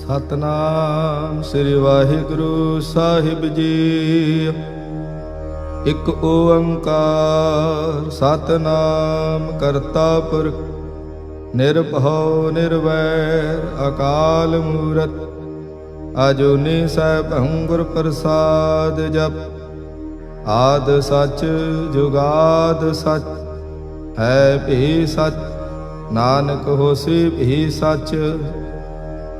ਸਤਨਾਮ ਸ੍ਰੀ ਵਾਹਿਗੁਰੂ ਸਾਹਿਬ ਜੀ। ਇਕ ਓੰਕਾਰ ਸਤਨਾਮ ਕਰਤਾ ਪੁਰਖ ਨਿਰਭਉ ਨਿਰਵੈਰ ਅਕਾਲ ਮੂਰਤ ਅਜੂਨੀ ਸੈਭੰ ਗੁਰ ਪ੍ਰਸਾਦ ਜਪ। ਆਦ ਸਚ ਜੁਗਾਦ ਸਚ ਹੈ ਭੀ ਸਚ ਨਾਨਕ ਹੋਸੀ ਭੀ ਸਚ।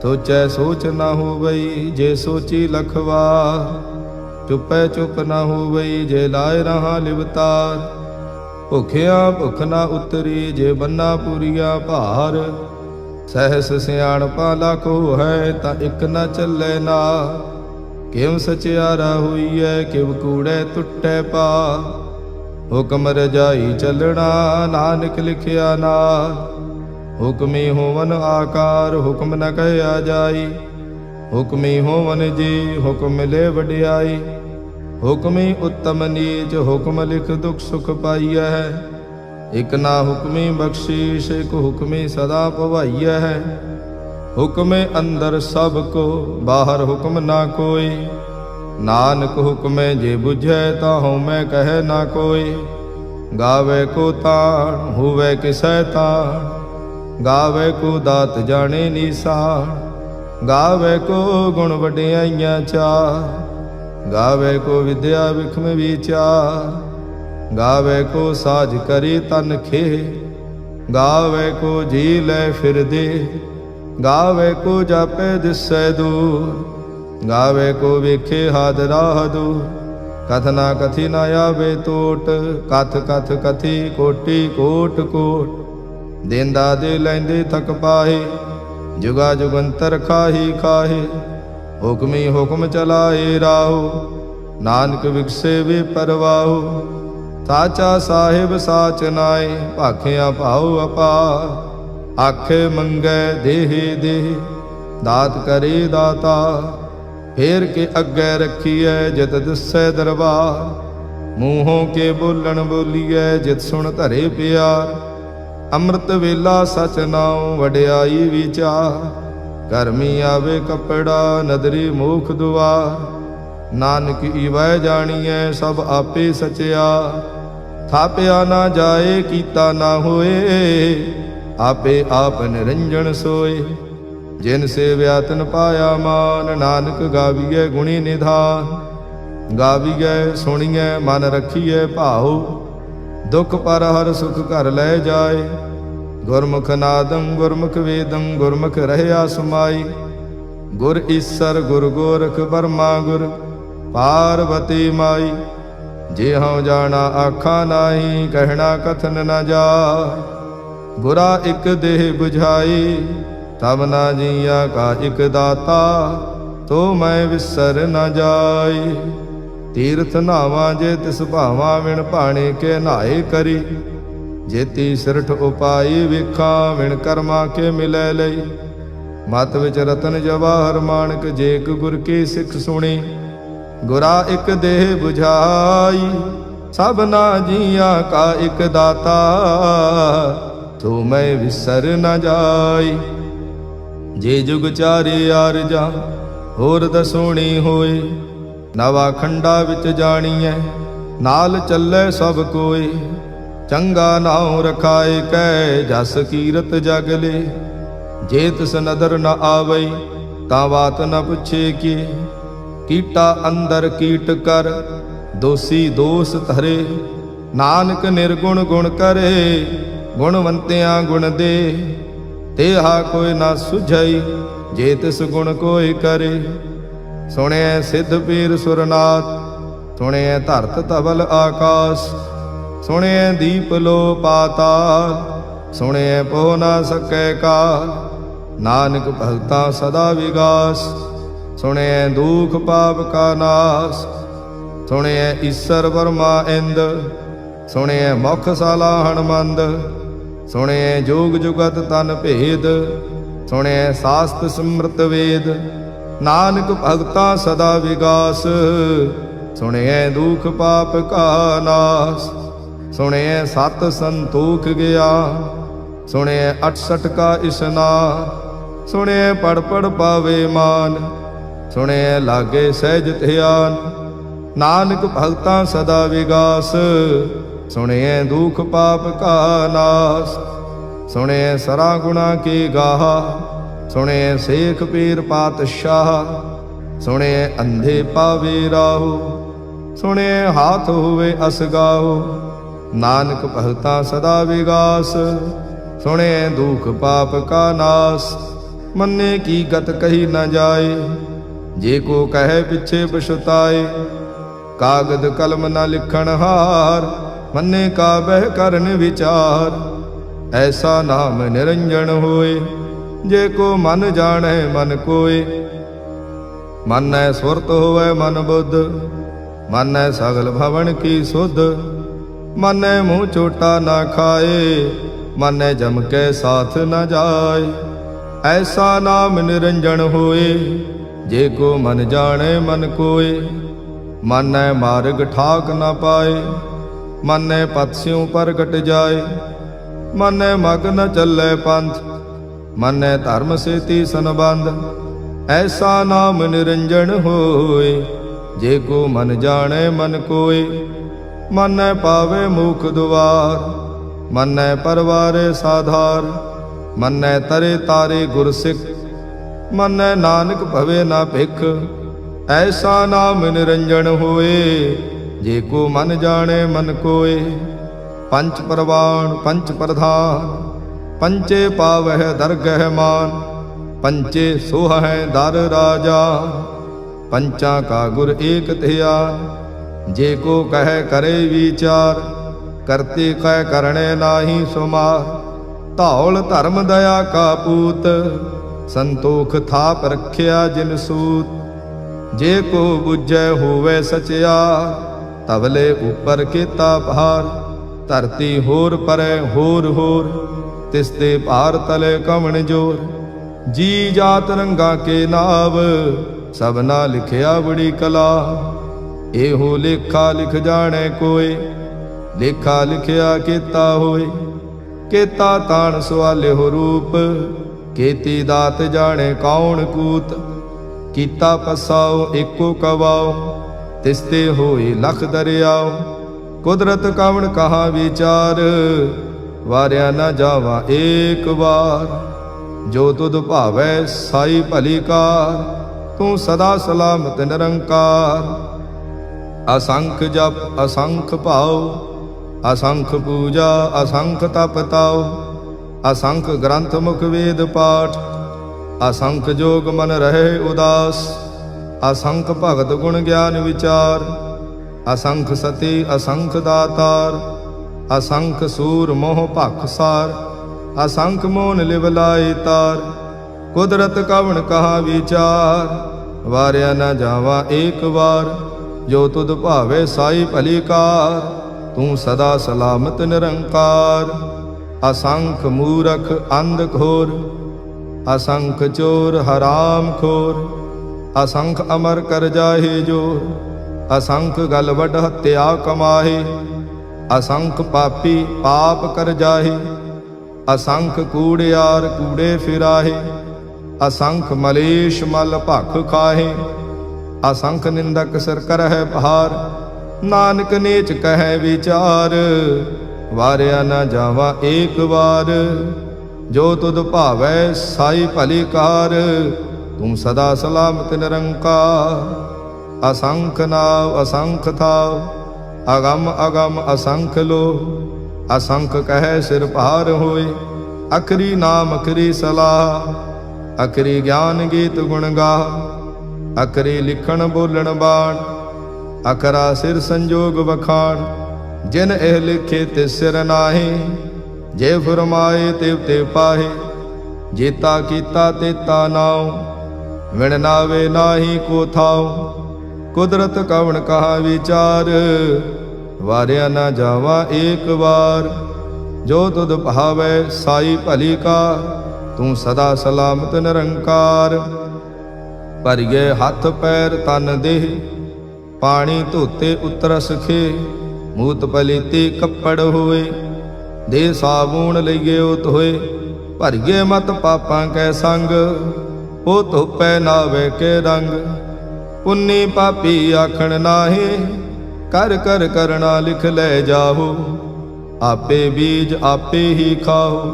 ਸੋਚੈ ਸੋਚ ਨਾ ਹੋਵਈ ਜੇ ਸੋਚੀ ਲਖਵਾ। ਚੁਪੈ ਚੁਪ ਨਾ ਹੋਵਈ ਜੇ ਲਾਇ ਰਹਾ ਲਿਵਤਾਰ। ਭੁਖਿਆ ਭੁਖ ਨਾ ਉਤਰੀ ਜੇ ਬੰਨਾ ਪੂਰੀਆ ਭਾਰ। ਸਹਿਸ ਸਿਆਣਪਾ ਲਾਖੋ ਹੈ ਤਾਂ ਇਕ ਨਾ ਚੱਲੇ ਨਾ। ਕਿਵ ਸਚਿਆਰਾ ਹੋਈਐ ਕਿਵ ਕੂੜੈ ਟੁੱਟੈ ਪਾ। ਹੁਕਮ ਰਜਾਈ ਚੱਲਣਾ ਨਾਨਕ ਲਿਖਿਆ ਨਾਮ। ਹੁਕਮੀ ਹੋਵਨ ਆਕਾਰ ਹੁਕਮ ਨ ਕਹਿਆ ਜਾਈ। ਹੁਕਮੀ ਹੋਵਨ ਜੀ ਹੁਕਮ ਮਿਲੇ ਵਡਿਆਈ। ਹੁਕਮੀ ਉੱਤਮ ਨੀਚ ਹੁਕਮ ਲਿਖ ਦੁਖ ਸੁਖ ਪਾਈਐ। ਇਕ ਨਾ ਹੁਕਮੀ ਬਖਸ਼ੀਸ਼ ਇਕ ਹੁਕਮੀ ਸਦਾ ਭਵਾਈਐ। ਹੁਕਮੇ ਅੰਦਰ ਸਭ ਕੋ ਬਾਹਰ ਹੁਕਮ ਨਾ ਕੋਈ। ਨਾਨਕ ਹੁਕਮੇ ਜੇ ਬੁਝੈ ਤਾਂ ਹਉਮੈ ਕਹੈ ਨਾ ਕੋਈ। ਗਾਵੇ ਕੋ ਤਾਣ ਹੋਵੇ ਕਿਸੈ ਤਾਣ। ਗਾਵੇ ਕੋ ਦਾਤ ਜਾਣੇ ਨੀਸਾਨ। ਗਾਵੇ ਕੋ ਗੁਣ ਵਡਿਆਈਆਂ ਚਾਰ। ਗਾਵੇ ਕੋ ਵਿਦਿਆ ਵਿਖਮ ਵਿਚਾਰ। ਗਾਵੇ ਕੋ ਸਾਜ ਕਰੀ ਤਨ ਖੇ। ਗਾਵੇ ਕੋ ਜੀ ਲੈ ਫਿਰਦੇ। ਗਾਵੇ ਕੋ ਜਾਪੇ ਦਿਸੈ ਦੂਰ। ਗਾਵੇ ਕੋ ਵੇਖੇ ਹਾਦਰਾ ਦੂਰ। ਕਥ ਨਾ ਕਥੀ ਨਾ ਆਵੇ ਟੋਟ। ਕਥ ਕਥ ਕਥੀ ਕੋਟੀ ਕੋਟ ਕੋਟ। ਦੇਂਦਾ ਦੇ ਲੈਂਦੇ ਥਕ ਪਾਹੇ। ਜੁਗਾ ਜੁਗੰਤਰ ਖਾਹੀ ਖਾਹੇ। ਹੁਕਮੀ ਹੁਕਮ ਚਲਾਏ ਰਾਹੋ। ਨਾਨਕ ਵਿਗਸੇ ਵੇ ਪਰਵਾਹੋ। ਸਾਚਾ ਸਾਹਿਬ ਸਾਚ ਨਾਏ ਭਾਖਿਆ ਭਾਉ ਅਪਾਰ। ਆਖੇ ਮੰਗੈ ਦੇਹ ਦੇਹ ਦਾਤ ਕਰੇ ਦਾਤਾ। ਫੇਰ ਕੇ ਅੱਗੇ ਰੱਖੀਐ ਜਿਤ ਦਿਸੈ ਦਰਬਾਰ। ਮੂੰਹੋਂ ਕੇ ਬੋਲਣ ਬੋਲੀਐ ਜਿਤ ਸੁਣ ਧਰੇ ਪਿਆਰ। ਅੰਮ੍ਰਿਤ ਵੇਲਾ ਸਚ ਨਾਉ ਵਡਿਆਈ ਵਿਚਾਰ। ਕਰਮੀ ਆਵੇ ਕੱਪੜਾ ਨਦਰੀ ਮੋਖ ਦੁਆਰ। ਨਾਨਕ ਈਵੈ ਜਾਣੀਐ ਸਭ ਆਪੇ ਸਚਿਆ। ਥਾਪਿਆ ਨਾ ਜਾਏ ਕੀਤਾ ਨਾ ਹੋਏ। ਆਪੇ ਆਪ ਨਿਰੰਜਨ ਸੋਏ। ਜਿਨ ਸੇਵਿਆ ਤਿਨ ਪਾਇਆ ਮਾਨ। ਨਾਨਕ ਗਾਵੀਐ ਗੁਣੀ ਨਿਧਾਨ। ਗਾਵੀਐ ਸੁਣੀਐ ਮਨ ਰਖੀਐ ਭਾਉ। ਦੁਖ ਪਰ ਹਰ ਸੁਖ ਘਰ ਲੈ ਜਾਏ। ਗੁਰਮੁਖ ਨਾਦੰ ਗੁਰਮੁਖ ਵੇਦੰ ਗੁਰਮੁਖ ਰਹਿਆ ਸਮਾਈ। ਗੁਰ ਈਸਰ ਗੁਰ ਗੋਰਖ ਬਰਮਾ ਗੁਰ ਪਾਰਵਤੀ ਮਾਈ। ਜੇ ਹਉ ਜਾਣਾ ਆਖਾਂ ਨਾਹੀ ਕਹਿਣਾ ਕਥਨ ਨ ਜਾਏ। ਗੁਰਾ ਇਕ ਦੇਹ 부ਝਾਈ ਤਬ ਨਾ ਜੀਆ ਕਾ ਇਕ ਦਾਤਾ। ਤੋ ਮੈਂ ਵਿਸਰ ਨ ਜਾਈ। ਤੀਰਥ ਨਾਵਾਂ ਜੇ ਤਿਸ ਭਾਵਾਂ ਵਿਣ ਭਾਣੇ ਕੇ ਨਹਾਏ ਕਰੀ। ਜੇਤੀ ਸਿਰਠ ਉਪਾਈ ਵੇਖਾਂ ਵਿਣ ਕਰਮਾ ਕੇ ਮਿਲੈ ਲਈ। ਮਤ ਵਿੱਚ ਰਤਨ ਜਵਾਹਰ ਮਾਣਕ ਜੇ ਇਕ ਗੁਰ ਕੀ ਸਿੱਖ ਸੁਣੀ। ਗੁਰਾ ਇਕ ਦੇਹ 부ਝਾਈ ਸਭਨਾ ਜੀਆਂ ਕਾ ਇਕ ਦਾਤਾ। ਤੂੰ ਮੈਂ ਵਿਸਰ ਨ ਜਾਈ। ਜੇ ਜੁਗ ਚਾਰੇ ਆਰਜਾ ਹੋਰ ਦਸੋਣੀ ਹੋਏ। ਨਵਾ ਖੰਡਾ ਵਿੱਚ ਜਾਣੀਐ ਨਾਲ ਚੱਲੇ ਸਭ ਕੋਈ। ਚੰਗਾ ਨਾਉ ਰਖਾਏ ਕੈ ਜਸ ਕੀਰਤ ਜਗ ਲੇ। ਜੇ ਤਿਸ ਨਦਰ ਨ ਆਵਈ ਤਾਂ ਬਾਤ ਨ ਪੁੱਛੇ ਕੀ। ਕੀਟਾ ਅੰਦਰ ਕੀਟ ਕਰ ਦੋਸੀ ਦੋਸ ਧਰੇ। ਨਾਨਕ ਨਿਰਗੁਣ ਗੁਣ ਕਰੇ ਗੁਣਵੰਤਿਆਂ ਗੁਣ ਦੇ। ਤੇਹਾ ਕੋਈ ਨਾ ਸੁਝਈ ਜੇ ਤਿਸ ਗੁਣ ਕੋਈ ਕਰੇ। ਸੁਣਿਐ ਸਿੱਧ ਪੀਰ ਸੁਰਨਾਥ ਸੁਣਿਐ ਧਰਤ ਧਵਲ ਆਕਾਸ। ਸੁਣਿਐ ਦੀਪ ਲੋ ਪਾਤਾਲ ਸੁਣਿਐ ਪੋ ਨਾ ਸਕੈ ਕਾਲ। ਨਾਨਕ ਭਗਤਾ ਸਦਾ ਵਿਗਾਸ ਸੁਣਿਐ ਦੁਖ ਪਾਪ ਕਾ ਨਾਸ। ਸੁਣਿਐ ਈਸਰ ਬਰਮਾ ਇੰਦ ਸੁਣਿਐ ਮੁਖ ਸਾਲਾ ਹਣਮੰਦ। ਸੁਣਿਐ ਜੋਗ ਜੁਗਤ ਤਨ ਭੇਦ ਸੁਣਿਐ ਸਾਸਤ ਸਿਮਰਤ ਵੇਦ। ਨਾਨਕ ਭਗਤਾ ਸਦਾ ਵਿਗਾਸ ਸੁਣਿਐ ਦੁਖ ਪਾਪ ਕਾ ਨਾਸ। ਸੁਣਿਐ ਸਤ ਸੰਤੋਖ ਗਿਆ ਸੁਣਿਐ 68 ਕਾ ਇਸਨਾਨ। ਸੁਣਿਐ ਪੜ ਪੜ ਪਾਵੇ ਮਾਨ, ਸੁਣਿਐ ਲਾਗੇ ਸਹਿਜ ਧਿਆਨ। ਨਾਨਕ ਭਗਤਾਂ ਸਦਾ ਵਿਗਾਸ, ਸੁਣਿਐ ਦੁਖ ਪਾਪ ਕਾ ਨਾਸ। ਸੁਣਿਐ ਸਰਾ ਗੁਣਾ ਕੀ ਗਾਹਾ, ਸੁਣਿਐ ਸੇਖ ਪੀਰ ਪਾਤਸ਼ਾਹ। ਸੁਣਿਐ ਅੰਧੇ ਪਾਵੇ ਰਾਹੋ, ਸੁਣਿਐ ਹਾਥ ਹੋਵੇ ਅਸਗਾਹੋ। ਨਾਨਕ ਭਗਤਾਂ ਸਦਾ ਵਿਗਾਸ, ਸੁਣਿਐ ਦੁਖ ਪਾਪ ਕਾ ਨਾਸ। ਮੰਨੇ ਕੀ ਗਤ ਕਹੀ ਨਾ ਜਾਏ, ਜੇ ਕੋ ਕਹੈ ਪਿਛੇ ਪਛਤਾਏ। ਕਾਗਦ ਕਲਮ ਨਾ ਲਿਖਣ ਹਾਰ, ਮੰਨੇ ਕਾ ਬਹਿ ਕਰਨ ਵਿਚਾਰ। ਐਸਾ ਨਾਮ ਨਿਰੰਜਨ ਹੋਏ, ਜੇ ਕੋ ਮਨ ਜਾਣੈ ਮਨ ਕੋਏ। ਮਾਨੈ ਸੁਰਤ ਹੋਵੈ ਮਨ ਬੁੱਧ, ਮਾਨੈ ਸਗਲ ਭਵਨ ਕੀ ਸੁਧ। ਮਾਨੈ ਮੂੰਹ ਚੋਟਾ ਨਾ ਖਾਏ, ਮਾਨੈ ਜਮ ਕੈ ਸਾਥ ਨ ਜਾਏ। ਐਸਾ ਨਾਮ ਨਿਰੰਜਨ ਹੋਏ, ਜੇ ਕੋ ਮਨ ਜਾਣੈ ਮਨ ਕੋਏ। ਮਾਨੈ ਮਾਰਗ ਠਾਕ ਨ ਪਾਏ, ਮਾਨੈ ਪਤ ਸਿਉ ਪ੍ਰਗਟ ਜਾਏ। ਮਾਨੈ ਮਗ ਨ ਚੱਲੈ ਪੰਥ, ਮਾਨੈ ਧਰਮ ਸੇਤੀ ਸੰਬੰਧ। ਐਸਾ ਨਾਮ ਨਿਰੰਜਨ ਹੋਏ, ਜੇ ਕੋ ਮਨ ਜਾਣੈ ਮਨ ਕੋਏ। ਮਾਨੈ ਪਾਵੇ ਮੁਖ ਦੁਆਰ, ਮਾਨੈ ਪਰਵਾਰੇ ਸਾਧਾਰ। ਮਾਨੈ ਤਰੇ ਤਾਰੇ ਗੁਰ ਸਿੱਖ, ਮਾਨੈ ਨਾਨਕ ਭਵੇ ਨਾ ਭਿਖ। ਐਸਾ ਨਾਮ ਨਿਰੰਜਨ ਹੋਏ, ਜੇ ਕੋ ਮਨ ਜਾਣੈ ਮਨ ਕੋਏ। ਪੰਚ ਪਰਵਾਣ ਪੰਚ ਪ੍ਰਧਾਨ, ਪੰਚੇ ਪਾਵਹਿ ਦਰਗਹਿ ਮਾਨ। ਪੰਚੇ ਸੋਹੈ ਦਰ ਰਾਜਾ, ਪੰਚਾਂ ਕਾ ਗੁਰ ਏਕ ਧਿਆਨ। ਜੇ ਕੋ ਕਹਿ ਕਰੇ ਵਿਚਾਰ, ਕਰਤੇ ਕਹਿ ਕਰਣੇ ਨਾਹੀ ਸੁਮਾਰ। ਧੌਲ ਧਰਮ ਦਇਆ ਕਾ ਪੂਤ, ਸੰਤੋਖ ਥਾਪ ਰਖਿਆ ਜਿਨ ਸੂਤ। ਜੇ ਕੋ ਬੁਝੈ ਹੋਵੇ ਸਚਿਆਰ, ਤਵਲੇ ਉਪਰ ਕੀਤਾ ਭਾਰ। ਧਰਤੀ ਹੋਰ ਪਰੈ ਹੋਰ ਹੋਰ, ਤਿਸ ਤੇ ਭਾਰ ਤਲੇ ਕਵਣ ਜੋਰ। ਜੀ ਜਾਤ ਰੰਗਾ ਕੇ ਨਾਵ, ਸਭਨਾ ਲਿਖਿਆ ਬੜੀ ਕਲਾ। ਇਹੋ ਲੇਖਾ ਲਿਖ ਜਾਣੈ ਕੋਏ, ਲੇਖਾ ਲਿਖਿਆ ਕੀਤਾ ਹੋਏ। ਕੀਤਾ ਤਾਣ ਸਵਾਲਿਓ ਰੂਪ, ਕੀਤੀ ਦਾਤ ਜਾਣੈ ਕੌਣ ਕੂਤ। ਕੀਤਾ ਪਸਾਓ ਏਕੋ ਕਵਾਓ, ਤਿਸ ਤੇ ਹੋਏ ਲਖ ਦਰਿਆਓ। ਕੁਦਰਤ ਕਵਣ ਕਹਾ ਵਿਚਾਰ, ਵਾਰਿਆ ਨਾ ਜਾਵਾ ਏਕ ਵਾਰ। ਜੋ ਤੁਧ ਭਾਵੈ ਸਾਈ ਭਲੀ ਕਾਰ, ਤੂੰ ਸਦਾ ਸਲਾਮਤ ਨਿਰੰਕਾਰ। ਅਸੰਖ ਜਪ ਅਸੰਖ ਭਾਉ, ਅਸੰਖ ਪੂਜਾ ਅਸੰਖ ਤਪ ਤਾਉ। ਅਸੰਖ ਗ੍ਰੰਥ ਮੁਖ ਵੇਦ ਪਾਠ, ਅਸੰਖ ਜੋਗ ਮਨ ਰਹੇ ਉਦਾਸ। ਅਸੰਖ ਭਗਤ ਗੁਣ ਗਿਆਨ ਵਿਚਾਰ, ਅਸੰਖ ਸਤੀ ਅਸੰਖ ਦਾਤਾਰ। ਅਸੰਖ ਸੂਰ ਮੋਹ ਭਖ ਸਾਰ, ਅਸੰਖ ਮੋਨ ਲਿਵ ਲਾਈ ਤਾਰ। ਕੁਦਰਤ ਕਵਣ ਕਹਾ ਵਿਚਾਰ, ਵਾਰਿਆ ਨਾ ਜਾਵਾ ਏਕ ਵਾਰ। ਜੋ ਤੁਧ ਭਾਵੇ ਸਾਈ ਭਲੀ ਕਾਰ, ਤੂੰ ਸਦਾ ਸਲਾਮਤ ਨਿਰੰਕਾਰ। ਅਸੰਖ ਮੂਰਖ ਅੰਧ ਘੋਰ, ਅਸੰਖ ਚੋਰ ਹਰਾਮ ਖੋਰ। ਅਸੰਖ ਅਮਰ ਕਰ ਜਾਹੇ ਜੋਰ, ਅਸੰਖ ਗਲ ਵੱਡ ਹੱਤਿਆ ਕਮਾਹੇ। ਅਸੰਖ ਪਾਪੀ ਪਾਪ ਕਰ ਜਾਹੇ, ਅਸੰਖ ਕੂੜਿਆਰ ਕੂੜੇ ਫਿਰਾਹੇ। ਅਸੰਖ ਮਲੇਸ਼ ਮਲ ਭਖ ਖਾਹੇ, ਅਸੰਖ ਨਿੰਦਕ ਸਿਰ ਕਰਹਿ ਭਾਰ। ਨਾਨਕ ਨੀਚ ਕਹਿ ਵਿਚਾਰ, ਵਾਰਿਆ ਨਾ ਜਾਵਾ ਏਕ ਵਾਰ। ਜੋ ਤੁਧ ਭਾਵੈ ਸਾਈ ਭਲੀ ਕਾਰ, ਤੂੰ ਸਦਾ ਸਲਾਮਤ ਨਿਰੰਕਾਰ। ਅਸੰਖ ਨਾਵ ਅਸੰਖ ਥਾਵ, ਅਗਮ ਅਗਮ ਅਸੰਖ ਲੋ। ਅਸੰਖ ਕਹਿ ਸਿਰ ਭਾਰ ਹੋਏ, ਅਖਰੀ ਨਾਮ ਅਖਰੀ ਸਲਾਹ। ਅਖਰੀ ਗਿਆਨ ਗੀਤ ਗੁਣ ਗਾਹ, ਅਖਰੀ ਲਿਖਣ ਬੋਲਣ ਬਾਣ। ਅਖਰਾ ਸਿਰ ਸੰਜੋਗ ਵਖਾਣ, ਜਿਨ ਇਹ ਲਿਖੇ ਤੇ ਸਿਰ ਨਾਹੀ। ਜੇ ਫਰਮਾਏ ਤਿਵ ਤੇ ਪਾਹੇ, ਜੇਤਾ ਕੀਤਾ ਤੇਤਾ ਨਾਉ। ਵਿਣ ਨਾਵੇ ਨਾਹੀ ਕੋ ਥਾਉ, ਕੁਦਰਤ ਕਵਣ ਕਹਾ ਵਿਚਾਰ। ਵਾਰਿਆ ਨਾ ਜਾਵਾ ਏਕ ਵਾਰ। ਜੋ ਤੁਧ ਭਾਵੈ ਸਾਈ ਭਲੀ ਕਾਰ, ਤੂੰ ਸਦਾ ਸਲਾਮਤ ਨਿਰੰਕਾਰ। ਭਰਿਏ ਹੱਥ ਪੈਰ ਤਨ ਦੇਹ, ਪਾਣੀ ਧੋਤੇ ਉਤਰਸ ਖੇ। ਮੂਤ ਪਲੀਤੀ ਕੱਪੜ ਹੋਏ, ਦੇ ਸਾਬੂਣ ਲਈਏ ਧੋਏ। ਭਰੀਏ ਮਤ ਪਾਪਾਂ ਕੈ ਸੰਗ, ਉਹ ਧੋਪੈ ਨਾਵੇ ਕੇ ਰੰਗ। ਪੁੰਨੀ ਪਾਪੀ ਆਖਣ ਨਾਹੀ, ਕਰ ਕਰ ਕਰਣਾ ਲਿਖ ਲੈ ਜਾਹੋ। ਆਪੇ ਬੀਜ ਆਪੇ ਹੀ ਖਾਓ,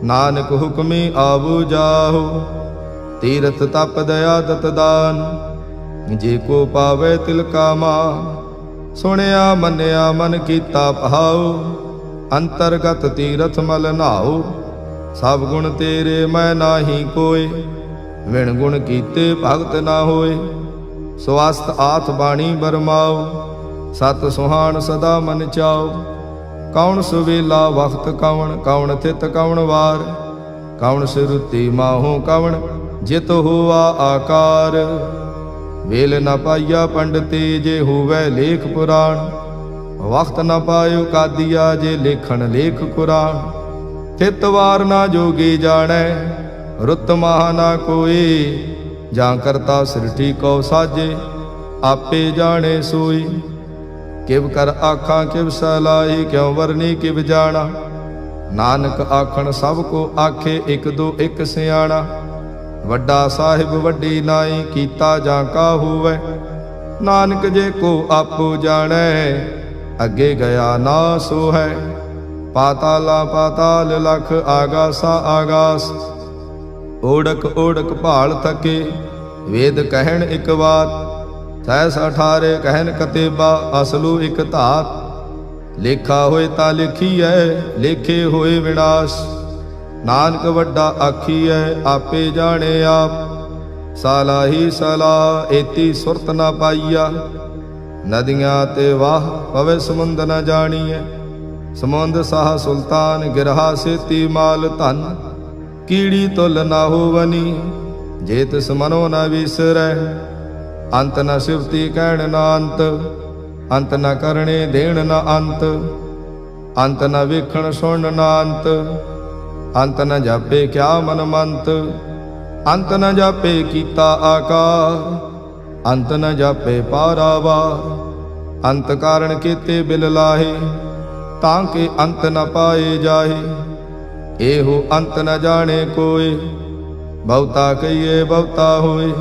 ਨਾਨਕ ਹੁਕਮੀ ਆਵੋ ਜਾਹੋ। ਤੀਰਥ ਤਪ ਦਇਆ ਦਤ ਦਾਨ, ਜੇ ਕੋ ਪਾਵੇ ਤਿਲ ਕਾ ਮਾਨ। ਸੁਣਿਆ ਮੰਨਿਆ ਮਨ ਕੀਤਾ ਭਾਉ, ਅੰਤਰਗਤ ਤੀਰਥ ਮਲ ਨਾਉ। ਸਭ ਗੁਣ ਤੇਰੇ ਮੈਂ ਨਾਹੀ ਕੋਇ, ਵਿਣ ਗੁਣ ਕੀਤੇ ਭਗਤ ਨਾ ਹੋਏ। ਸਵਸਤ ਆਥ ਬਾਣੀ ਬਰਮਾਓ, ਸਤ ਸੁਹਾਣ ਸਦਾ ਮਨ ਚਾਓ। ਕੌਣ ਸੁਵੇਲਾ ਵਖਤ ਕਵਣ, ਕੌਣ ਥਿਤ ਕਵਣ ਵਾਰ। ਕੌਣ ਸਿਰੁਤੀ ਮਾਹੋ ਕਵਣ, ਜਿਤ ਹੋਆ ਆਕਾਰ। ਵੇਲ ਨ ਪਾਈਆ ਪੰਡਤੀ, ਜੇ ਹੋਵੇ ਲੇਖ ਪੁਰਾਣ। ਵਖਤ ਨ ਪਾਇਓ ਕਾਦੀਆ, ਜੇ ਲੇਖਣ ਲੇਖ ਕੁਰਾਨ। ਥਿਤ ਵਾਰ ਨਾ ਜੋਗੀ ਜਾਣੈ, ਰੁੱਤ ਮਾਹ ਨਾ ਕੋਈ। ਜਾਂ ਕਰਤਾ ਸਿਰਠੀ ਕਉ ਸਾਜੇ, ਆਪੇ ਜਾਣੇ ਸੋਈ। ਕਿਵ ਕਰ ਆਖਾਂ ਕਿਵ ਸਲਾਹੀ, ਕਿਉ ਵਰਨੀ ਕਿਵ ਜਾਣਾ। ਨਾਨਕ ਆਖਣ ਸਭ ਕੋ ਆਖੇ, ਇਕ ਦੋ ਇਕ ਸਿਆਣਾ। ਵੱਡਾ ਸਾਹਿਬ ਵੱਡੀ ਨਾਈ, ਕੀਤਾ ਜਾਂ ਕਾ ਹੋਵੇ। ਨਾਨਕ ਜੇ ਕੋ ਆਪੋ ਜਾਣੈ, ਅੱਗੇ ਗਿਆ ਨਾ ਸੋ ਹੈ। ਪਾਤਾਲਾ ਪਾਤਾਲ ਲਖ, ਆਗਾਸਾ ਆਗਾਸ। ਓੜਕ ਓੜਕ ਭਾਲ ਥਕੇ, ਵੇਦ ਕਹਿਣ ਇਕ ਬਾਤ। ਸਹਿਸ 18 ਕਹਿਣ ਕਤੇਬਾ, ਅਸਲੂ ਇਕ ਧਾਤ। ਲੇਖਾ ਹੋਏ ਤਾਂ ਲਿਖੀਐ, ਲੇਖੇ ਹੋਏ ਵਿਨਾਸ਼। ਨਾਨਕ ਵੱਡਾ ਆਖੀਐ, ਆਪੇ ਜਾਣੇ ਆਪ। ਸਾਲਾਹੀ ਸਲਾ, ਏਤੀ ਸੁਰਤ ਨਾ ਪਾਈਆ। ਨਦੀਆਂ ਤੇ ਵਾਹ, ਪਵੇ ਸਮੁੰਦ ਨ ਜਾਣੀਐ। ਸਮੁੰਦ ਸਾਹ ਸੁਲਤਾਨ, ਗਿਰਹਾ ਸੇਤੀ ਮਾਲ ਧਨ। ਕੀੜੀ ਤੁਲ ਨਾ ਹੋਵਨੀ, ਜੇ ਤਿਸ ਮਨੋ ਨ ਵਿਸਰੈ। ਅੰਤ ਨ ਸਿਵਤੀ ਕਹਿਣ ਨ ਅੰਤ, ਅੰਤ ਨ ਕਰਣੇ ਦੇਣ ਨ ਅੰਤ। ਅੰਤ ਨ ਵੇਖਣ ਸੁਣ ਨ ਅੰਤ, ਅੰਤ ਨ ਜਾਪੇ ਕਿਆ ਮਨ ਮੰਤ। ਅੰਤ ਨ ਜਾਪੇ ਕੀਤਾ ਆਕਾਰ, ਅੰਤ ਨ ਜਾਪੇ ਪਾਰਾਵਾਰ। ਅੰਤ ਕਾਰਣ ਕੀਤੇ ਬਿਲ ਲਾਹੇ, ਤਾਂ ਕਿ ਅੰਤ ਨ ਪਾਏ ਜਾਹੇ। ਇਹੋ ਅੰਤ ਨ ਜਾਣੇ ਕੋਇ, ਬਹੁਤਾ ਕਹੀਏ ਬਹੁਤਾ ਹੋਏ।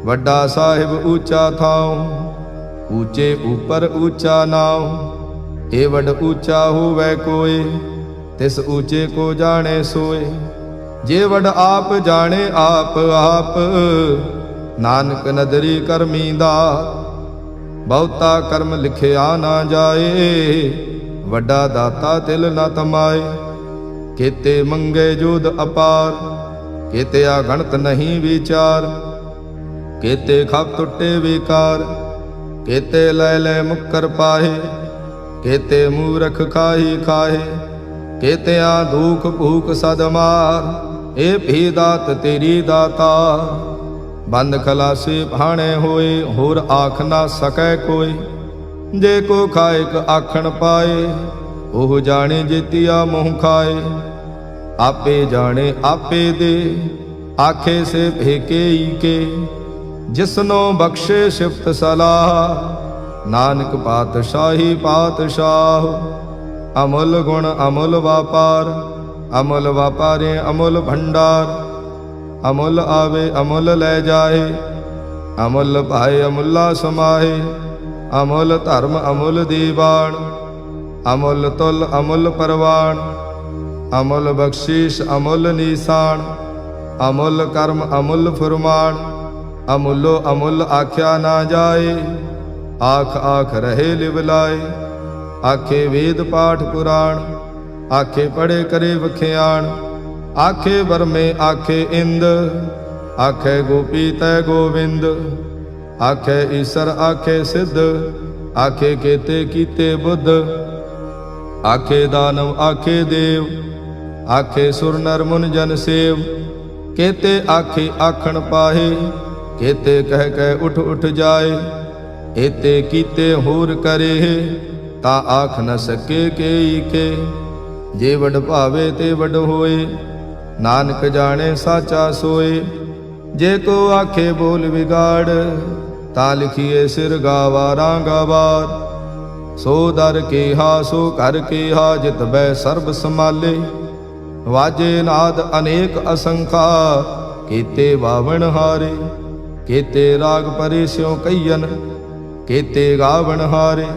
ਵੱਡਾ ਸਾਹਿਬ ਊਚਾ ਥਾਉ, ਊਚੇ ਉਪਰ ਊਚਾ ਨਾਉ। ਇਹ ਵੱਡ ਊਚਾ ਹੋਵੇ ਕੋਇ, ਤਿਸ ਊਚੇ ਕੋ ਜਾਣੇ ਸੋਏ। ਜੇ ਵੱਡ ਆਪ ਜਾਣੇ ਆਪ ਆਪ, ਨਾਨਕ ਨਦਰੀ ਕਰਮੀ ਦਾਤ। ਬਹੁਤਾ ਕਰਮ ਲਿਖਿਆ ਨਾ ਜਾਏ, ਵੱਡਾ ਦਾਤਾ ਤਿਲ ਨ ਤਮਾਏ। ਕੀਤੇ ਮੰਗੇ ਜੋਧ ਅਪਾਰ, ਕੀਤੇ ਅਗਣਤ ਨਹੀਂ ਵਿਚਾਰ। ਕੀਤੇ ਖਪ ਟੁੱਟੇ ਵਿਕਾਰ, ਕੀਤੇ ਲੈ ਲੈ ਮੁੱਕਰ ਪਾਹੇ। ਕੀਤੇ ਮੂਰਖ ਖਾਹੀ ਖਾਹੇ, ਕੀਤਿਆਂ ਦੁਖ ਭੂਖ ਸਦ ਮਾਰ। ਇਹ ਵੀ ਦਾਤ ਤੇਰੀ ਦਾਤਾ, ਬੰਦ ਖਲਾਸੇ ਭਾਣੇ ਹੋਏ। ਹੋਰ ਆਖ ਨਾ ਸਕੈ ਕੋਈ, ਜੇ ਕੋ ਖਾਇਕ ਆਖਣ ਪਾਏ। ਉਹ ਜਾਣੇ ਜੇਤੀਆ ਮੂੰਹ ਖਾਏ। ਆਪੇ ਜਾਣੇ ਆਪੇ ਦੇ, ਆਖੇ ਸੇ ਭੇਕੇ ਕੇ। ਜਿਸਨੋ ਬਖਸ਼ੇ ਸਿਫਤ ਸਲਾਹ, ਨਾਨਕ ਪਾਤਸ਼ਾਹੀ ਪਾਤਸ਼ਾਹ। ਅਮੁੱਲ ਗੁਣ ਅਮੁੱਲ ਵਾਪਾਰ, ਅਮੁੱਲ ਵਾਪਾਰੇ ਅਮੁੱਲ ਭੰਡਾਰ। ਅਮੁੱਲ ਆਵੇ ਅਮੁੱਲ ਲੈ ਜਾਏ, ਅਮੁੱਲ ਭਾਏ ਅਮੁੱਲਾ ਸਮਾਹੇ। ਅਮੁੱਲ ਧਰਮ ਅਮੁੱਲ ਦੀਵਾਨ, ਅਮੁੱਲ ਤੁਲ ਅਮੁੱਲ ਪਰਵਾਨ। ਅਮੁੱਲ ਬਖਸ਼ੀਸ਼ ਅਮੁੱਲ ਨੀਸਾਨ, ਅਮੁੱਲ ਕਰਮ ਅਮੁੱਲ ਫੁਰਮਾਨ। ਅਮੁੱਲੋ ਅਮੁੱਲ ਆਖਿਆ ਨਾ ਜਾਏ, ਆਖ ਆਖ ਰਹੇ ਲਿਵ ਲਾਏ। ਆਖੇ ਵੇਦ ਪਾਠ ਪੁਰਾਣ, ਆਖੇ ਪੜੇ ਕਰੇ ਵਖਿਆਣ। ਆਖੇ ਬਰਮੇ ਆਖੇ ਇੰਦ, ਆਖੇ ਗੋਪੀ ਤੈ ਗੋਵਿੰਦ। ਆਖੇ ਈਸਰ ਆਖੇ ਸਿੱਧ, ਆਖੇ ਕੇਤੇ ਕੀਤੇ ਬੁੱਧ। ਆਖੇ ਦਾਨਵ ਆਖੇ ਦੇਵ, ਆਖੇ ਸੁਰ ਨਰ ਮੁਨ ਜਨ ਸੇਵ। ਕੇਤੇ ਆਖੇ ਆਖਣ ਪਾਹੇ, ਕੇਤੇ ਕਹਿ ਕਹਿ ਉਠ ਉਠ ਜਾਏ। ਏਤੇ ਕੀਤੇ ਹੋਰ ਕਰੇ, ਤਾਂ ਆਖ ਨ ਸਕੇ ਕੇਈ ਕੇ। ਜੇ ਵਡ ਭਾਵੇ ਤੇ ਵਡ ਹੋਏ, ਨਾਨਕ ਜਾਣੇ ਸਾਚਾ ਸੋਏ। ਜੇ ਕੋ ਆਖੇ ਬੋਲ ਵਿਗਾੜ, ਤਾਂ ਲਿਖੀਏ ਸਿਰ ਗਾਵਾ ਰਾਂਗਾਵਾਰ। ਸੋ ਦਰ ਕੇਹਾ ਸੋ ਘਰ ਕੇਹਾ, ਜਿਤ ਬੈ ਸਰਬ ਸਮਾਲੇ। वाजे नाद अनेक असंखा, केते बावण हारे। केते राग परे स्यों कईयन, केते गावण हारे।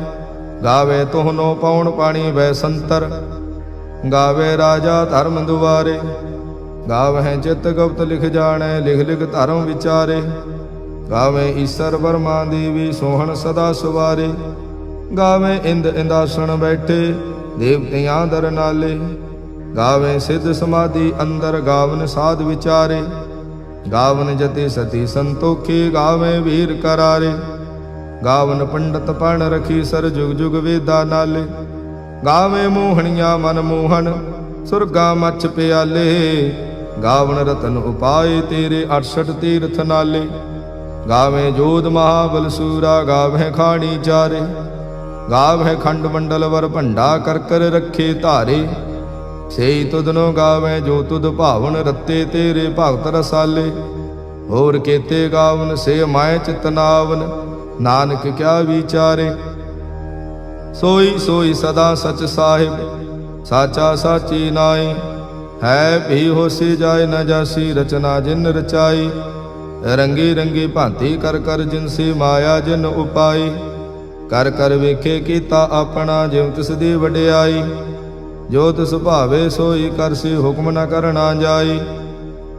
गावे तोहनो पौण पाणी वै संतर, गावे राजा धर्म दुआरे। गावह चित गुप्त लिख जाने, लिख लिख धर्म विचारे। गावे ईसर बर्मा देवी, सोहन सदा सुवारे। गावे इंद इंदासन बैठे, देवतियां दर नाले। गावे सिद्ध समाधि अंदर, गावन साध विचारे। गावन जति सती संतोखे, गावे वीर करारे। गावन पंडित पण रखी सर, जुग जुग वेदा नाले। गावे मोहनिया मन मोहन, सुरगा मच्छ प्याले। गावन रतन उपाय तेरे, 68 तीर्थ नाले। गावे जोध महाबल सूरा, गावे खाणी चारे। गावे खंड मंडल वर भंडा, कर कर रखे धारे। सेई तुदनो गावे जो तुद भावन, रत्ते तेरे भगत रसाले। होर केते गावन से माय चितनावन, नानक क्या विचारे। सोई सोई सदा सच साहिब, साचा साची नाई। है भी होसी जाय न जासी, रचना जिन रचाई। रंगी रंगी भांति कर कर, जिनसी माया जिन उपाई। कर कर वेखे कीता अपना, जिव तिस दी वडियाई। जो तिस भावे सोई करसी, हुक्म न करना जाई।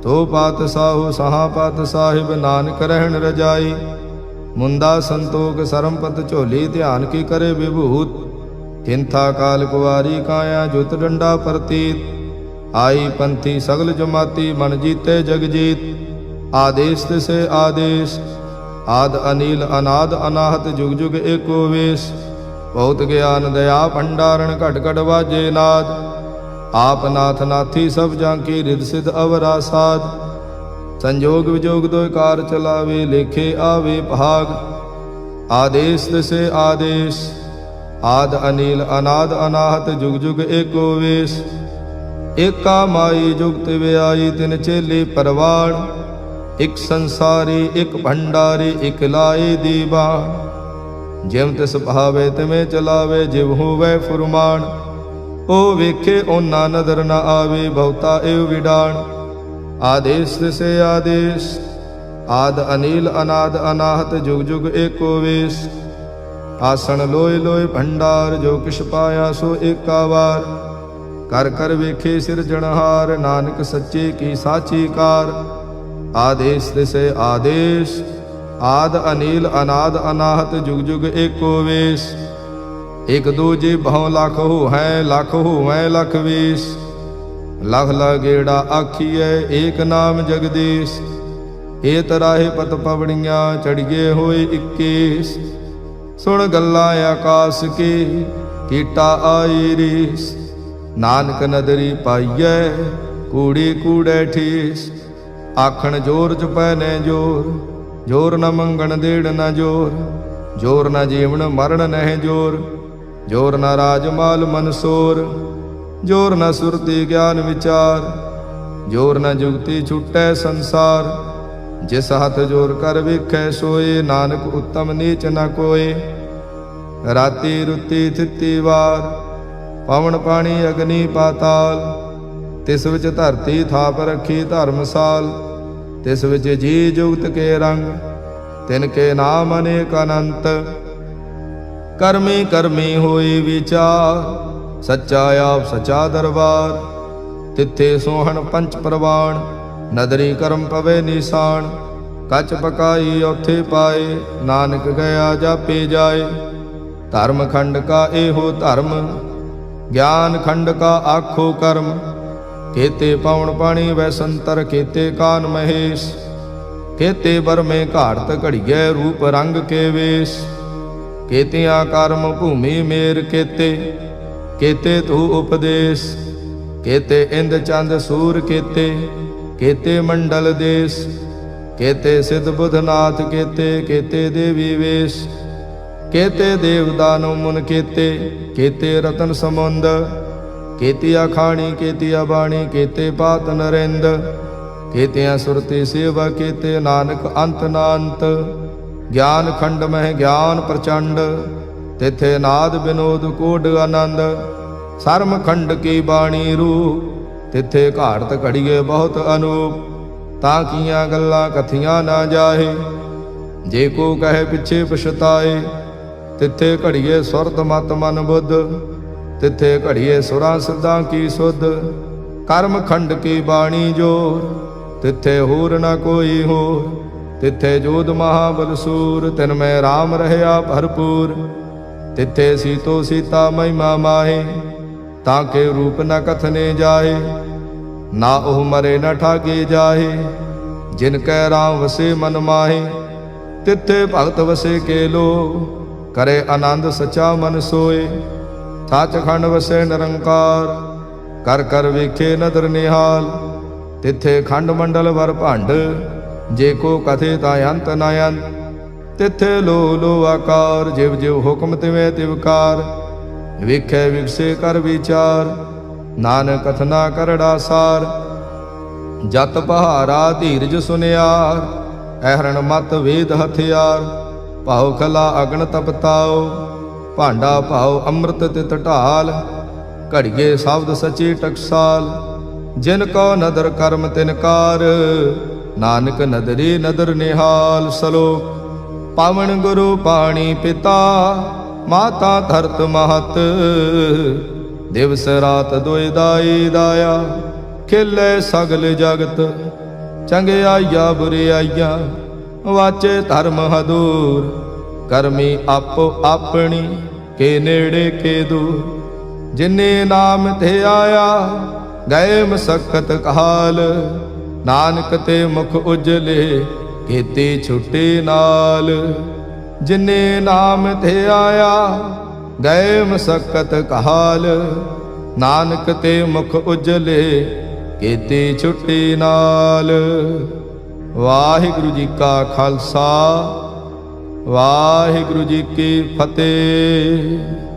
तो पात साहु सहा पात साहिब, नानक रहन रजाई। मुंदा संतोख सरमपत झोली, ध्यान की करे विभूत। हिंथा काल कुवारी काया, जुत डंडा प्रतीत। आई पंथी सगल जमाती, मन जीते जग जीत। आदेश तिसे आदेश, आद अनील अनाद अनाहत, जुग जुग एको वेश। बहुत ज्ञान दया भंडारण, घट घट वाजे नाद। आप नाथ नाथी सब जांकी, रिद सिद्ध अवरा साध। संजोग विजोग दोय कार चलावे, लेखे आवे भाग। आदेश तिसे आदेश, आद अनील अनाद अनाहत, जुग जुग एको वेश। एका माई जुगत व्याई, तिन चेले परवाण। एक संसारी एक भंडारी, एक लाए दीवान। जिव तिस भावे तिवें चलावे, जिव होवै फुरमान। ओ वेखे ओना नदर न आवे, बहुता एव विडाण। आदेश तिसे आदेश, आद अनील अनाद अनाहत, जुग जुग एको वेश। आसन लोय लोय भंडार, जो किश पाया सो एका वार। कर कर वेखे सिरजनहार, नानक सच्चे की साची कार। आदेश तिसे आदेश, आद अनील अनाद अनाहत, जुग जुग एको वेश। एक दूजे भौ लाख हो है, लाख हो है लख वेश। लख लगेड़ा आखिए, एक नाम जगदीश। ए तराहे पत पवड़ियां, चढ़िए होए 21। सुन गल्ला आकाश के, कीटा आई रीस। नानक नदरी पाइए, कूड़ी कूड़े ठीस। आखण जोर चुपै ने जोर, जोर न मंगण देड़ न जोर। जोर न जीवन मरण नह जोर, जोर न राजमाल मनसोर। जोर न सुरती ज्ञान विचार, जोर न जुगती छुटै संसार। जिस हथ जोर कर वेखै सोए, नानक उत्तम नीच न कोय। राती रुती थिती वार, पवन पानी अग्नि पाताल। तिस विच धरती थाप रखी धर्मसाल। तिस विच जी जुगत के रंग, तिनके नाम अनेक अनंत। कर्मी कर्मी होई विचार, सच्चा आप सच्चा दरबार। तिथे सोहन पंच प्रवाण, नदरी कर्म पवे निशान। कच पकाई औथे पाए, नानक गया जापे जाए। धर्म खंड का एहो धर्म, ज्ञान खंड का आखो कर्म। केते पवन पाणी वै संतर, केते कान महेश। केते बर में घाड़त घड़िए, रूप रंग के वेश। केतिया कर्म भूमि मेर केते, केते तू उपदेश। केते इंद चंद सूर केते, केते मंडल देश। केते सिद्ध बुधनाथ केते, केते देवी वेश। केते देव दानव मुन केते, केते रतन समुंद। केतिया खाणी केतिया बाणी, केते पात नरेंद। केतिया सुरती सेवा, केते नानक अंत नांत। ज्ञान खंड मह ज्ञान प्रचंड, तिथे नाद विनोद कोड आनंद। सर्म खंड की बाणी रूप, तिथे घाड़त घड़िए बहुत अनूप, ताकियां गल्लां कथियां ना जाहे। जे को कहे पिछे पछताए, तिथे घड़िए सुरत मत मन बुद्ध, तिथे घड़िए सुरां सिद्धां की सुध। कर्म खंड की बाणी जोर, तिथे होर न कोई होर। तिथे जोध महाबल सूर, तिन में राम रहया भरपूर। तिथे सीतो सीता महिमा माहे, ताके रूप न कथने जाहे। ना ओह मरे न ठागे जाहे, जिनकै राम वसे मन माहे। तिथे भगत वसे के लो, करे आनंद सचा मन सोए। सच खंड वसे निरंकार, कर कर वेखे नदर निहाल। तिथे खंड मंडल वर भंड, जे को कथे ता अंत न अंत। तिथे लो लो आकार, जिव जिव हुक्म तिवें तिवकार। वेखे विकसे कर विचार, नानक कथना करड़ा सार। जत पहारा धीरज सुनियार, अहरण मत वेद हथियार। भाव खला अगन तपताओ, भांडा भाव अमृत तित ढाल। घड़िए शब्द सची टकसाल, जिन को नदर कर्म तिनकार। नानक नदरी नदर निहाल। सलोक पावन गुरु पाणी पिता, माता धरत महत। दिवस रात दुई दाई दाया, खिले सगल जगत। चंगियाइया बुरियाइया, वाचे धर्म हदूर। करमी आपो अपनी, के नेड़े के दूर। जिन्ने नाम ते आया, गए मसक्कत काल। नानक ते मुख उजले, केती छुट्टी नाल। जिन्ने नाम ते आया, गए मसक्कत काल। नानक ते मुख उजले, केती छुट्टी नाल। वाहिगुरु जी का खालसा, वाहिगुरु जी की फतेह।